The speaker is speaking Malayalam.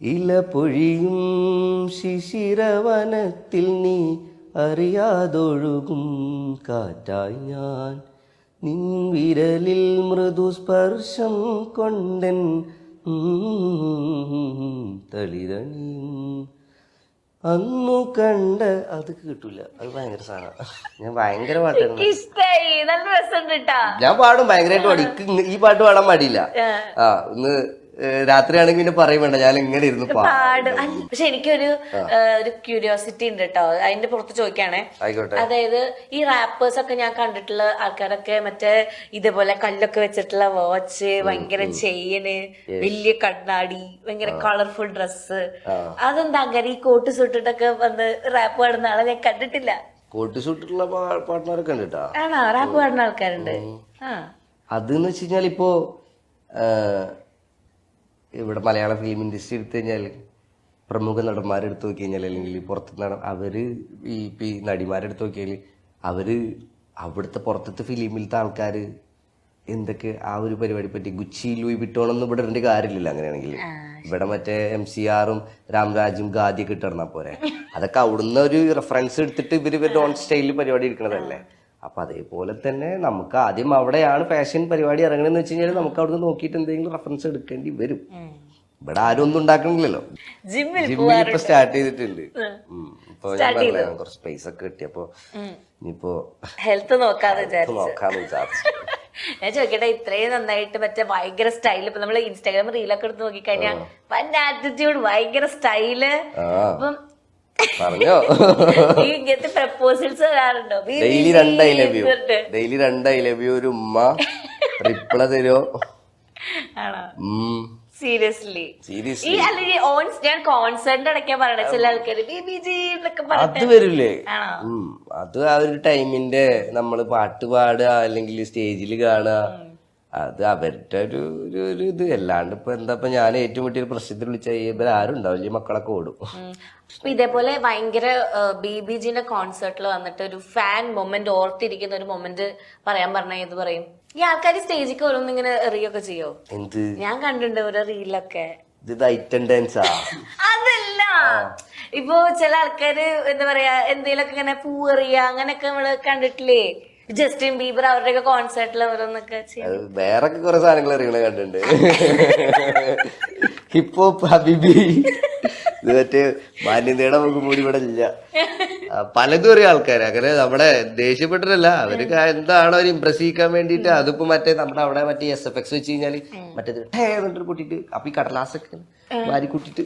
ഇല പൊഴിയും ശിശിരവനത്തിൽ നീ അറിയാതൊഴുകും കാറ്റായി ഞാൻ നിൻ വിരലിൽ മൃദുസ്പർശം കൊണ്ടൻ തളിരണിയും അന്നു കണ്ട അത് കിട്ടൂല. അത് ഭയങ്കര സാധനം. ഞാൻ ഭയങ്കര പാട്ടാണ്. ഇഷ്ടായി, നല്ല രസമുണ്ട് കേട്ടാ. ഞാൻ പാടും ഭയങ്കരമായിട്ട് പാടും. ഈ പാട്ട് പാടാൻ പാടില്ല. ഇന്ന് രാത്രിയാണെങ്കിൽ പിന്നെ പറയും വേണ്ട, ഞാൻ ഇങ്ങനെ ഇരുന്ന് പാടും. പക്ഷെ എനിക്കൊരു ക്യൂരിയോസിറ്റി ഉണ്ട് കേട്ടോ, അതിന്റെ പുറത്ത് ചോദിക്കാണേ. അതായത് ഈ റാപ്പേഴ്സ് ഒക്കെ ഞാൻ കണ്ടിട്ടുള്ള ആൾക്കാരൊക്കെ മറ്റേ ഇതേപോലെ കല്ലൊക്കെ വെച്ചിട്ടുള്ള വാച്ച്, ഭയങ്കര ചെയിന്, വലിയ കണ്ണാടി, ഭയങ്കര കളർഫുൾ ഡ്രസ്സ്, അതെന്താ അങ്ങനെ ഈ കോട്ട് സൂട്ടിട്ടൊക്കെ വന്ന് റാപ്പ് പാടുന്ന ആളെ ഞാൻ കണ്ടിട്ടില്ല. കോട്ട് സൂട്ടിട്ടുള്ള പാട്ടുകാരൊക്കെ ഉണ്ട് കേട്ടോ. ആണോ? റാപ്പ് പാടുന്ന ആൾക്കാരുണ്ട്. അതെന്ന് വെച്ച് കഴിഞ്ഞാൽ ഇപ്പോ ഇവിടെ മലയാള ഫിലിം ഇൻഡസ്ട്രി എടുത്തു കഴിഞ്ഞാൽ പ്രമുഖ നടന്മാരെടുത്ത് നോക്കി കഴിഞ്ഞാൽ, അല്ലെങ്കിൽ പുറത്ത് അവര് ഈ നടിമാരെടുത്ത് നോക്കിയാൽ അവര് അവിടുത്തെ പുറത്തത്തെ ഫിലിമിലത്തെ ആൾക്കാര് എന്തൊക്കെ ആ ഒരു പരിപാടി പറ്റി ഗുച്ചി ലൂയി വിട്ടോണൊന്നും ഇവിടെ ഇടേണ്ട കാര്യമില്ലല്ലോ. അങ്ങനെയാണെങ്കിൽ ഇവിടെ മറ്റേ MCR-ഉം രാംരാജും ഗാദിയൊക്കെ ഇട്ടിടന്നാ പോരെ. അതൊക്കെ അവിടുന്ന് ഒരു റെഫറൻസ് എടുത്തിട്ട് ഇവരുടെ ഓൺ സ്റ്റൈലിൽ പരിപാടി എടുക്കണതല്ലേ. അപ്പൊ അതേപോലെ തന്നെ നമുക്ക് ആദ്യം അവിടെയാണ് ഫാഷൻ പരിപാടി ഇറങ്ങണമെന്ന് വെച്ച് കഴിഞ്ഞാൽ നമുക്ക് അവിടുന്ന് നോക്കിയിട്ട് എന്തെങ്കിലും റെഫറൻസ് എടുക്കേണ്ടി വരും. ഇവിടെ ആരും ഒന്നും ഉണ്ടാക്കണില്ലല്ലോ. ജിമ്മിൽ ഇപ്പൊ സ്റ്റാർട്ട് ചെയ്തിട്ടുണ്ട്. ഇപ്പൊ ഞാൻ പറഞ്ഞ കുറച്ച് പൈസ ഒക്കെ കിട്ടിയപ്പോ ഇനിയിപ്പോ ഹെൽത്ത് നോക്കാന്ന് വിചാരിച്ചു. ഞാൻ ചോദിക്കട്ടെ, ഇത്രയും നന്നായിട്ട് മറ്റേ ഭയങ്കര സ്റ്റൈല്, ഇപ്പൊ നമ്മള് ഇൻസ്റ്റാഗ്രാം റീലൊക്കെ എടുത്ത് നോക്കിക്കഴിഞ്ഞാൽ വൻ ആറ്റിറ്റ്യൂഡ്, ഭയങ്കര സ്റ്റൈല്. അപ്പം പറഞ്ഞോ, ഇങ്ങനത്തെ പ്രപ്പോസൽസ് വരാറുണ്ടോ? ഡെയിലി 2 I love you ഒരു ഉമ്മ റിപ്ലൈ തരോ? ആണോ? സീരിയസ്ലി? ഈ അല്ലെങ്കിൽ ഞാൻ കോൺസേർട്ടിന്റെ ഇടയ്ക്കാ പറയണ ചില ആൾക്കാര് BBG എന്നൊക്കെ അത് വരില്ലേ. അത് ആ ഒരു ടൈമിന്റെ നമ്മള് പാട്ട് പാടുക അല്ലെങ്കിൽ സ്റ്റേജിൽ കാണുക, അത് അവരുടെ ഒരു ഇത്. അല്ലാണ്ട് ഇപ്പൊ എന്താ, ഞാൻ ഏറ്റവും വലിയൊരു പ്രശ്നത്തിൽ വിളിച്ചാൽ ഇവരാരും ഉണ്ടാവില്ല, മക്കളൊക്കെ ഓടും. ഇതേപോലെ ഭയങ്കര BBGന്റെ കോൺസേർട്ടിൽ വന്നിട്ട് ഒരു ഫാൻ മൊമെന്റ്, ഓർത്തിരിക്കുന്ന ഒരു മൊമെന്റ് പറയാൻ പറഞ്ഞാൽ ഇത് പറയും? ഈ ആൾക്കാർ സ്റ്റേജിക്ക് ഓരോന്നും ഇങ്ങനെ എറിയൊക്കെ ചെയ്യോ? എന്ത്? ഞാൻ കണ്ടിട്ടുണ്ട് ഓരോ റീലൊക്കെ. അതല്ല, ഇപ്പൊ ചില ആൾക്കാര് എന്താ പറയാ, എന്തെങ്കിലുമൊക്കെ ഇങ്ങനെ പൂവെറിയ അങ്ങനെയൊക്കെ നമ്മള് കണ്ടിട്ടില്ലേ? ജസ്റ്റിൻ ബീബർ അവരുടെയൊക്കെ കോൺസേർട്ടിൽ ഓരോന്നൊക്കെ വേറെ കുറെ സാധനങ്ങൾ അറിയണ കണ്ടിട്ടുണ്ട്. ഹിപ്പ് ഹോപ്പ് ഹബീബി, ഇത് മറ്റേ മാന്യതയുടെ നമുക്ക് കൂടി ഇവിടെ ഇല്ല. പലതും അറിയ ആൾക്കാര് അങ്ങനെ നമ്മളെ ദേഷ്യപ്പെട്ടിട്ടല്ല, അവർക്ക് എന്താണോ ഒരു ഇംപ്രസ് ചെയ്യിക്കാൻ വേണ്ടിട്ട്. അതിപ്പോ മറ്റേ നമ്മുടെ അവിടെ മറ്റേ SFX വെച്ച് കഴിഞ്ഞാല് മറ്റേത് പൊട്ടിട്ട് അപ്പൊ ഈ കടലാസൊക്കെ വാരി കൂട്ടിട്ട്